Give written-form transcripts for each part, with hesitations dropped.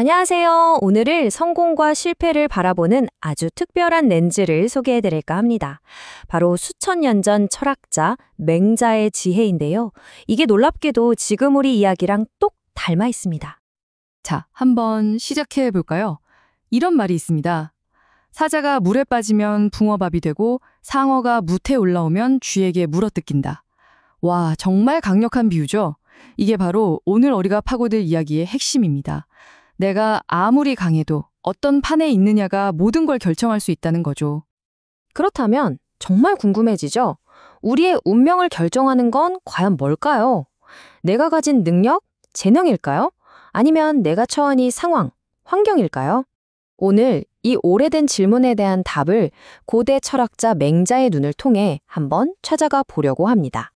안녕하세요. 오늘은 성공과 실패를 바라보는 아주 특별한 렌즈를 소개해드릴까 합니다. 바로 수천 년 전 철학자 맹자의 지혜인데요. 이게 놀랍게도 지금 우리 이야기랑 똑 닮아 있습니다. 자, 한번 시작해 볼까요? 이런 말이 있습니다. 사자가 물에 빠지면 붕어밥이 되고 상어가 무태에 올라오면 쥐에게 물어뜯긴다. 와, 정말 강력한 비유죠? 이게 바로 오늘 우리가 파고들 이야기의 핵심입니다. 내가 아무리 강해도 어떤 판에 있느냐가 모든 걸 결정할 수 있다는 거죠. 그렇다면 정말 궁금해지죠? 우리의 운명을 결정하는 건 과연 뭘까요? 내가 가진 능력, 재능일까요? 아니면 내가 처한 이 상황, 환경일까요? 오늘 이 오래된 질문에 대한 답을 고대 철학자 맹자의 눈을 통해 한번 찾아가 보려고 합니다.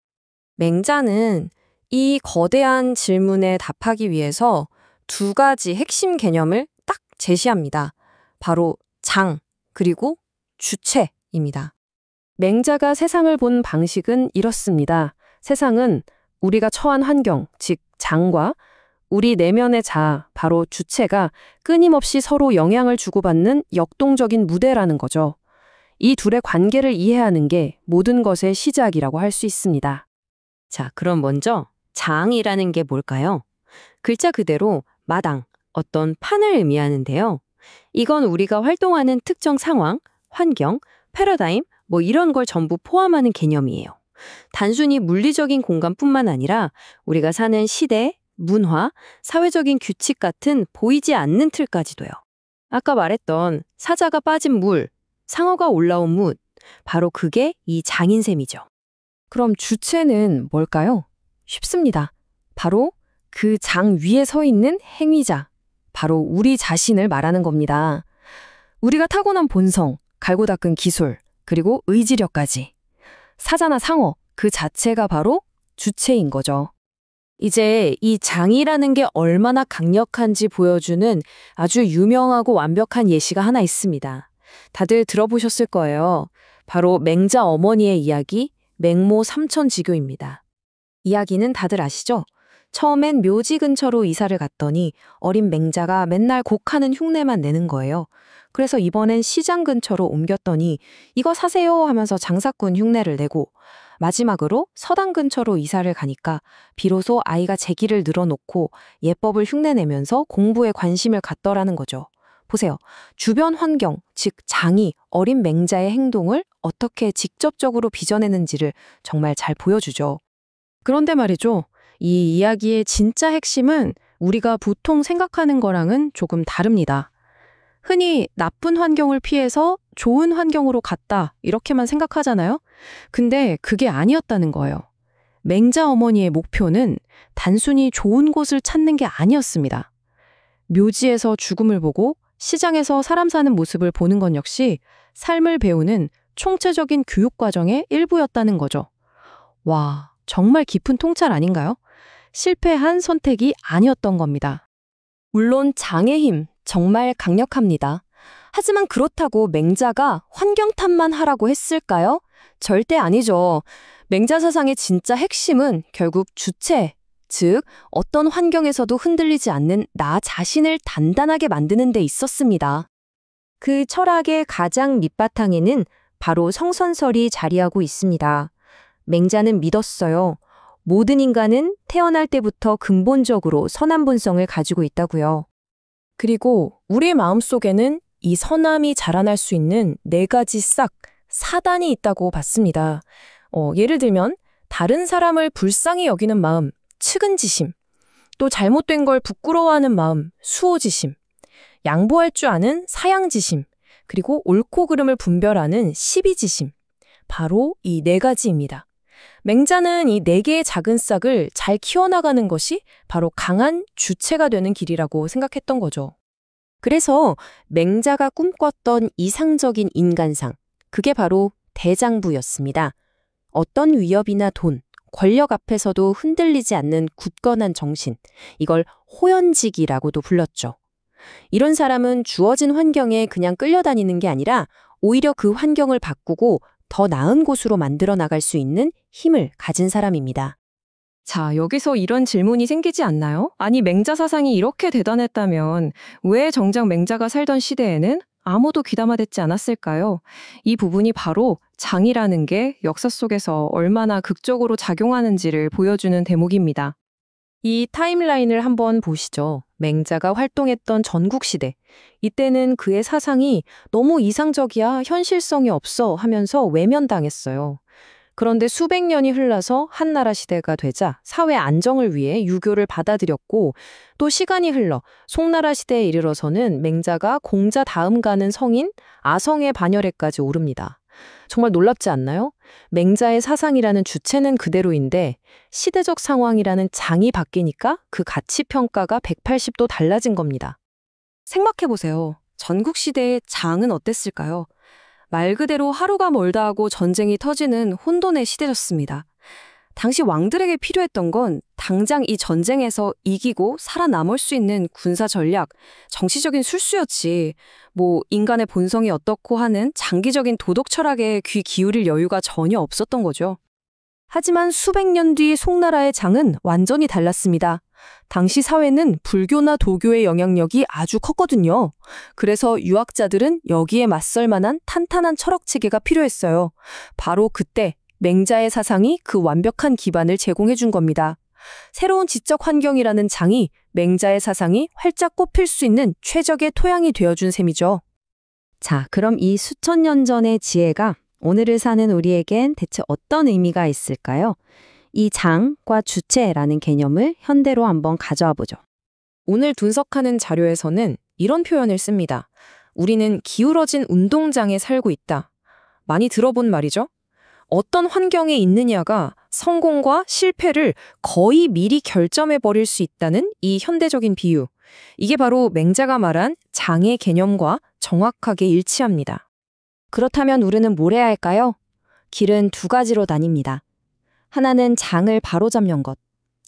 맹자는 이 거대한 질문에 답하기 위해서 두 가지 핵심 개념을 딱 제시합니다. 바로 장, 그리고 주체입니다. 맹자가 세상을 본 방식은 이렇습니다. 세상은 우리가 처한 환경, 즉 장과 우리 내면의 자아, 바로 주체가 끊임없이 서로 영향을 주고받는 역동적인 무대라는 거죠. 이 둘의 관계를 이해하는 게 모든 것의 시작이라고 할 수 있습니다. 자, 그럼 먼저 장이라는 게 뭘까요? 글자 그대로 마당, 어떤 판을 의미하는데요. 이건 우리가 활동하는 특정 상황, 환경, 패러다임, 이런 걸 전부 포함하는 개념이에요. 단순히 물리적인 공간뿐만 아니라 우리가 사는 시대, 문화, 사회적인 규칙 같은 보이지 않는 틀까지도요. 아까 말했던 사자가 빠진 물, 상어가 올라온 물, 바로 그게 이 장인 셈이죠. 그럼 주체는 뭘까요? 쉽습니다. 바로 그 장 위에 서 있는 행위자, 바로 우리 자신을 말하는 겁니다. 우리가 타고난 본성, 갈고 닦은 기술, 그리고 의지력까지. 사자나 상어, 그 자체가 바로 주체인 거죠. 이제 이 장이라는 게 얼마나 강력한지 보여주는 아주 유명하고 완벽한 예시가 하나 있습니다. 다들 들어보셨을 거예요. 바로 맹자 어머니의 이야기, 맹모 삼천지교입니다. 이야기는 다들 아시죠? 처음엔 묘지 근처로 이사를 갔더니 어린 맹자가 맨날 곡하는 흉내만 내는 거예요. 그래서 이번엔 시장 근처로 옮겼더니 이거 사세요 하면서 장사꾼 흉내를 내고, 마지막으로 서당 근처로 이사를 가니까 비로소 아이가 재기를 늘어놓고 예법을 흉내내면서 공부에 관심을 갖더라는 거죠. 보세요. 주변 환경, 즉 장이 어린 맹자의 행동을 어떻게 직접적으로 빚어내는지를 정말 잘 보여주죠. 그런데 말이죠. 이 이야기의 진짜 핵심은 우리가 보통 생각하는 거랑은 조금 다릅니다. 흔히 나쁜 환경을 피해서 좋은 환경으로 갔다, 이렇게만 생각하잖아요. 근데 그게 아니었다는 거예요. 맹자 어머니의 목표는 단순히 좋은 곳을 찾는 게 아니었습니다. 묘지에서 죽음을 보고 시장에서 사람 사는 모습을 보는 건 역시 삶을 배우는 총체적인 교육 과정의 일부였다는 거죠. 와, 정말 깊은 통찰 아닌가요? 실패한 선택이 아니었던 겁니다. 물론 장의 힘 정말 강력합니다. 하지만 그렇다고 맹자가 환경 탓만 하라고 했을까요? 절대 아니죠. 맹자 사상의 진짜 핵심은 결국 주체, 즉 어떤 환경에서도 흔들리지 않는 나 자신을 단단하게 만드는 데 있었습니다. 그 철학의 가장 밑바탕에는 바로 성선설이 자리하고 있습니다. 맹자는 믿었어요. 모든 인간은 태어날 때부터 근본적으로 선한 본성을 가지고 있다고요. 그리고 우리의 마음속에는 이 선함이 자라날 수 있는 네 가지 싹, 사단이 있다고 봤습니다. 예를 들면 다른 사람을 불쌍히 여기는 마음, 측은지심, 또 잘못된 걸 부끄러워하는 마음, 수호지심, 양보할 줄 아는 사양지심, 그리고 옳고 그름을 분별하는 시비지심, 바로 이 네 가지입니다. 맹자는 이 네 개의 작은 싹을 잘 키워나가는 것이 바로 강한 주체가 되는 길이라고 생각했던 거죠. 그래서 맹자가 꿈꿨던 이상적인 인간상, 그게 바로 대장부였습니다. 어떤 위협이나 돈, 권력 앞에서도 흔들리지 않는 굳건한 정신, 이걸 호연직이라고도 불렀죠. 이런 사람은 주어진 환경에 그냥 끌려다니는 게 아니라 오히려 그 환경을 바꾸고 더 나은 곳으로 만들어 나갈 수 있는 힘을 가진 사람입니다. 자, 여기서 이런 질문이 생기지 않나요? 아니, 맹자 사상이 이렇게 대단했다면 왜 정작 맹자가 살던 시대에는 아무도 귀담아듣지 않았을까요? 이 부분이 바로 장이라는 게 역사 속에서 얼마나 극적으로 작용하는지를 보여주는 대목입니다. 이 타임라인을 한번 보시죠. 맹자가 활동했던 전국시대. 이때는 그의 사상이 너무 이상적이야 현실성이 없어 하면서 외면당했어요. 그런데 수백 년이 흘러서 한나라 시대가 되자 사회 안정을 위해 유교를 받아들였고 또 시간이 흘러 송나라 시대에 이르러서는 맹자가 공자 다음 가는 성인 아성의 반열에까지 오릅니다. 정말 놀랍지 않나요? 맹자의 사상이라는 주체는 그대로인데 시대적 상황이라는 장이 바뀌니까 그 가치 평가가 180도 달라진 겁니다. 생각해보세요. 전국시대의 장은 어땠을까요? 말 그대로 하루가 멀다 하고 전쟁이 터지는 혼돈의 시대였습니다. 당시 왕들에게 필요했던 건 당장 이 전쟁에서 이기고 살아남을 수 있는 군사 전략, 정치적인 술수였지. 인간의 본성이 어떻고 하는 장기적인 도덕 철학에 귀 기울일 여유가 전혀 없었던 거죠. 하지만 수백 년 뒤 송나라의 장은 완전히 달랐습니다. 당시 사회는 불교나 도교의 영향력이 아주 컸거든요. 그래서 유학자들은 여기에 맞설 만한 탄탄한 철학 체계가 필요했어요. 바로 그때 맹자의 사상이 그 완벽한 기반을 제공해 준 겁니다. 새로운 지적 환경이라는 장이 맹자의 사상이 활짝 꽃필 수 있는 최적의 토양이 되어준 셈이죠. 자, 그럼 이 수천 년 전의 지혜가 오늘을 사는 우리에겐 대체 어떤 의미가 있을까요? 이 장과 주체라는 개념을 현대로 한번 가져와 보죠. 오늘 분석하는 자료에서는 이런 표현을 씁니다. 우리는 기울어진 운동장에 살고 있다. 많이 들어본 말이죠? 어떤 환경에 있느냐가 성공과 실패를 거의 미리 결정해 버릴 수 있다는 이 현대적인 비유. 이게 바로 맹자가 말한 장의 개념과 정확하게 일치합니다. 그렇다면 우리는 뭘 해야 할까요? 길은 두 가지로 나뉩니다. 하나는 장을 바로잡는 것.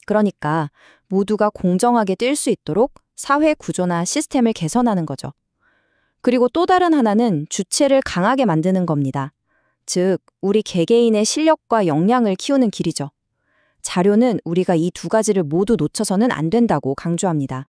그러니까 모두가 공정하게 뛸 수 있도록 사회 구조나 시스템을 개선하는 거죠. 그리고 또 다른 하나는 주체를 강하게 만드는 겁니다. 즉, 우리 개개인의 실력과 역량을 키우는 길이죠. 자료는 우리가 이 두 가지를 모두 놓쳐서는 안 된다고 강조합니다.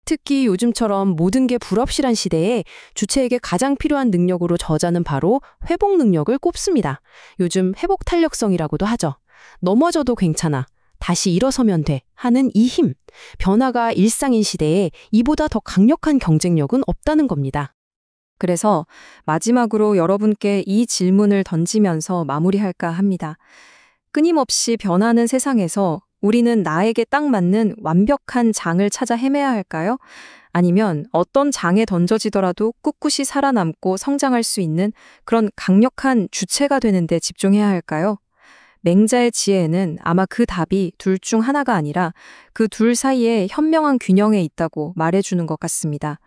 특히 요즘처럼 모든 게 불확실한 시대에 주체에게 가장 필요한 능력으로 저자는 바로 회복 능력을 꼽습니다. 요즘 회복 탄력성이라고도 하죠. 넘어져도 괜찮아. 다시 일어서면 돼. 하는 이 힘. 변화가 일상인 시대에 이보다 더 강력한 경쟁력은 없다는 겁니다. 그래서 마지막으로 여러분께 이 질문을 던지면서 마무리할까 합니다. 끊임없이 변하는 세상에서 우리는 나에게 딱 맞는 완벽한 장을 찾아 헤매야 할까요? 아니면 어떤 장에 던져지더라도 꿋꿋이 살아남고 성장할 수 있는 그런 강력한 주체가 되는 데 집중해야 할까요? 맹자의 지혜는 아마 그 답이 둘 중 하나가 아니라 그 둘 사이에 현명한 균형에 있다고 말해주는 것 같습니다.